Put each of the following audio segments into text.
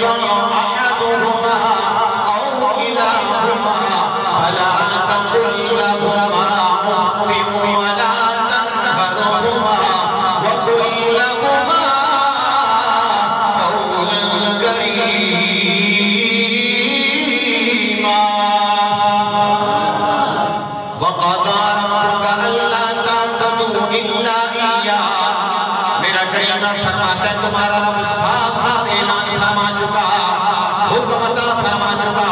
يكبر أحدهما أو كلاهما فلا تقل لهما أف ولا تنهرهما وقل لهما قولا كريما وقضى ربك ألا تعبدوا إلا إياه میرا کریم فرماتا ہے تمہارا رب صاف صاف اعلان فرما چکا حکم عطا فرما چکا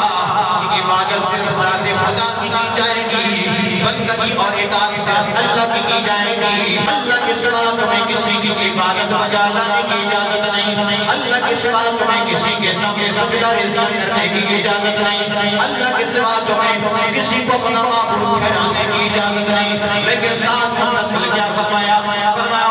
کہ عبادت صرف ذات خدا کی جائے گی بندگی اور اطاعت صرف اللہ کی جائے گی اللہ کے سوا تمہیں کسی کی عبادت بجا لانے کی اجازت نہیں اللہ کے سوا تمہیں کسی کے سامنے سجدہ رضا کرنے کی اجازت نہیں اللہ کے سوا تمہیں کسی کو اپنا معبود ٹھہرانے کی اجازت نہیں لیکن ساتھ نسل کیا فرمایا فرمایا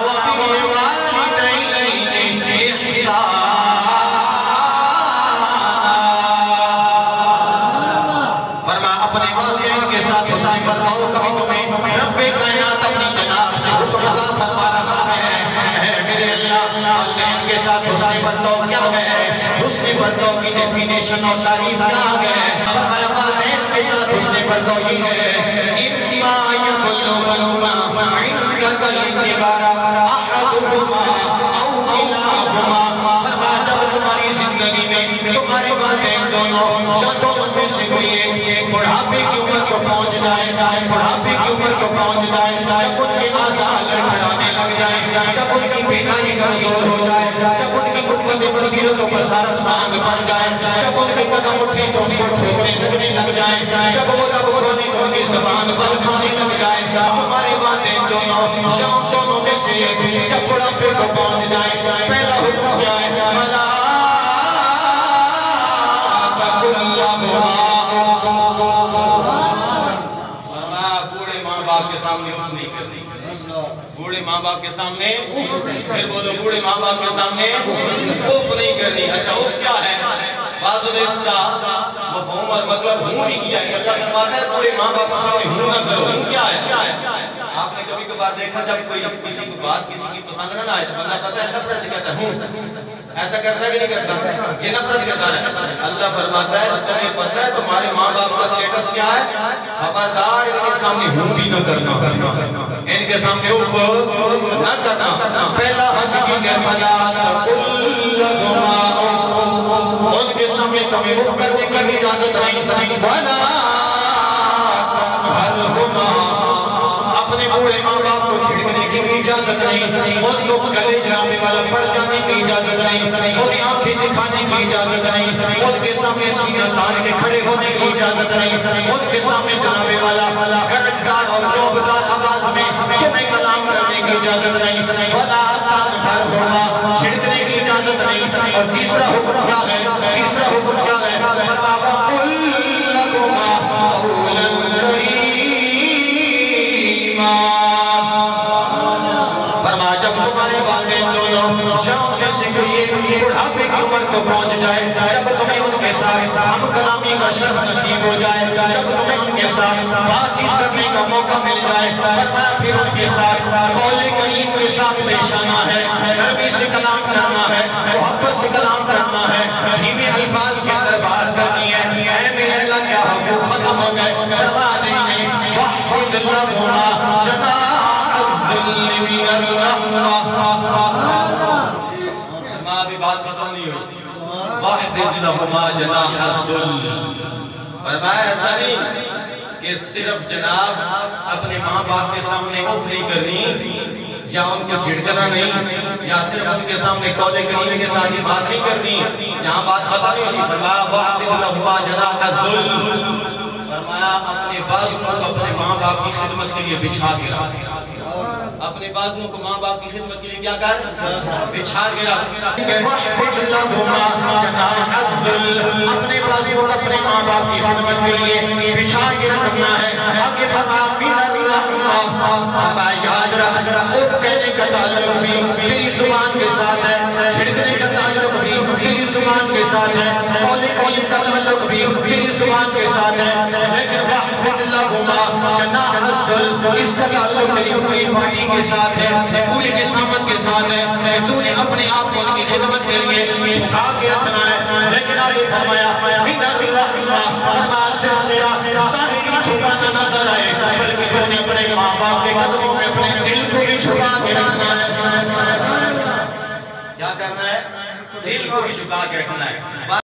اپنے والدین کے ساتھ حسن برتاؤ کبھی تمہیں رب کائنات اپنی جناب سے حکم عطا فرما رہا ہے میرے اللہ والدین کے ساتھ حسن برتاؤ کیا ہے حسن برتاؤ کی ڈیفینیشن اور تعریف کیا ہے فرمایا والدین کے ساتھ حسن برتاؤ ہی ہے اما یبلغن عندک الکبر احدہما او کلاہما فرمایا جب تمہاری زندگی میں تمہارے والدین دونوں شدوں میں سے کوئی بڑھاپے کی عمر کو پہنچ جائے بڑھاپے کی عمر کو پہنچ جائے جب ان کے آزار لڑکھڑانے لگ جائے جب ان کی بینائی کمزور ہو جائے جب ان کی قوت بصیرت و بصارت مانگ پڑ جائے جب ان کے قدم اٹھے تو ان کو ٹھوکریں لگنے لگ جائے جب وہ لب کھولے تو ان کی زبان بند کھانے لگ جائے تمہارے والدین دونوں شام دونوں میں سے جب بڑھاپے کو پہنچ جائے پہلا حکم کیا ہے ملا کے سامنے اف نہیں کرنی بوڑھے ماں باپ کے سامنے پھر بولو بوڑھے ماں باپ کے سامنے اف نہیں کرنی اچھا اف کیا ہے بعضوں نے اس کا مفہوم اور مطلب ہوں نہیں کیا کہ اللہ فرماتا ہے بوڑھے ماں باپ کے سامنے ہوں نہ کرو ہوں کیا ہے آپ نے کبھی کبھار دیکھا جب کوئی کسی کو بات کسی کی پسند نہ آئے تو بندہ پتہ ہے نفرت سے کہتا ہے ہوں ایسا کرتا ہے کہ نہیں کرتا یہ نفرت کرتا ہے اللہ فرماتا ہے تمہیں پتہ ہے تمہارے ماں باپ کا سٹیٹس کیا ہے خبردار ان کے سامنے ہوں بھی نہ کرنا ان کے سامنے اف نہ کرنا پہلا حق ہے فلا تقل لهما ان کے سامنے تمہیں اف کرنے کی اجازت نہیں ولا تنهرهما اپنے بوڑھے ماں باپ کو چھڑکنے کی اجازت نہیں ان کو گلے جرامے والا پڑ جانے کی اجازت نہیں انہیں آنکھیں دکھانے کی اجازت نہیں ان کے سامنے سینہ تان کے کھڑے ہونے کی اجازت نہیں ان کے سامنے جنابے والا گرجدار اور دوبدار آواز میں تمہیں کلام کرنے کی اجازت نہیں ولا تنهرهما چھڑکنے کی اجازت نہیں اور تیسرا حکم کیا ہے تیسرا حکم کیا ہے فرمایا قل لهما قولا کریما فرمایا جب تمہارے والدین دونوں شام جیسے کوئی بڑھاپے کی عمر کو پہنچ جائے جب تمہیں ان کے ساتھ ہم کلامی کا شرف نصیب ہو جائے جب تمہیں ان کے ساتھ بات چیت کرنے کا موقع مل جائے فرمایا پھر ان کے ساتھ قول کریم کے ساتھ پیش آنا ہے نرمی سے کلام کرنا ہے محبت سے کلام کرنا ہے دھیمے الفاظ کے اندر بات کرنی ہے اے میرے اللہ کیا حقوق ختم ہو گئے فرما نہیں وحفظ لهما جناح الذل من الرحمہ ابھی بات ختم نہیں ہوئی وحفظ لهما جناح الذل فرمایا ایسا نہیں کہ صرف جناب اپنے ماں باپ کے سامنے اف نہیں کرنی یا ان کو جھڑکنا نہیں یا صرف ان کے سامنے قول کریم کے ساتھ ہی بات نہیں کرنی یہاں بات ختم نہیں ہوئی فرمایا وحفظ لهما جناح الذل فرمایا اپنے بازو کو اپنے ماں باپ کی خدمت کے لیے بچھا کے رکھ اپنے بازوں کو ماں باپ کی خدمت کے لیے کیا کر بچھا کے رکھ وحفظ لهما جناح الذل اپنے بازوں کو اپنے ماں باپ کی خدمت کے لیے بچھا کے رکھنا ہے آگے فرمایا من الرحمہ یاد رکھ اف کہنے کا تعلق بھی تیری زبان کے ساتھ ہے چھڑکنے کا تعلق بھی تیری زبان کے ساتھ ہے قول کریم کا تعلق بھی تیری زبان کے ساتھ ہے لیکن وحفظ لهما جناح الذل اس کا تعلق تیری پوری باڈی کے ساتھ ہے پوری جسمت کے ساتھ ہے تو نے اپنے آپ کو ان کی خدمت کے لیے جھکا کے رکھنا ہے فرمایا صرف تیرا ظاہری چھپانا نظر آئے بلکہ تو نے اپنے ماں باپ کے قدموں میں اپنے دل کو بھی چھپا کے رکھنا ہے. کیا کرنا ہے؟ دل کو بھی چھپا کے رکھنا ہے.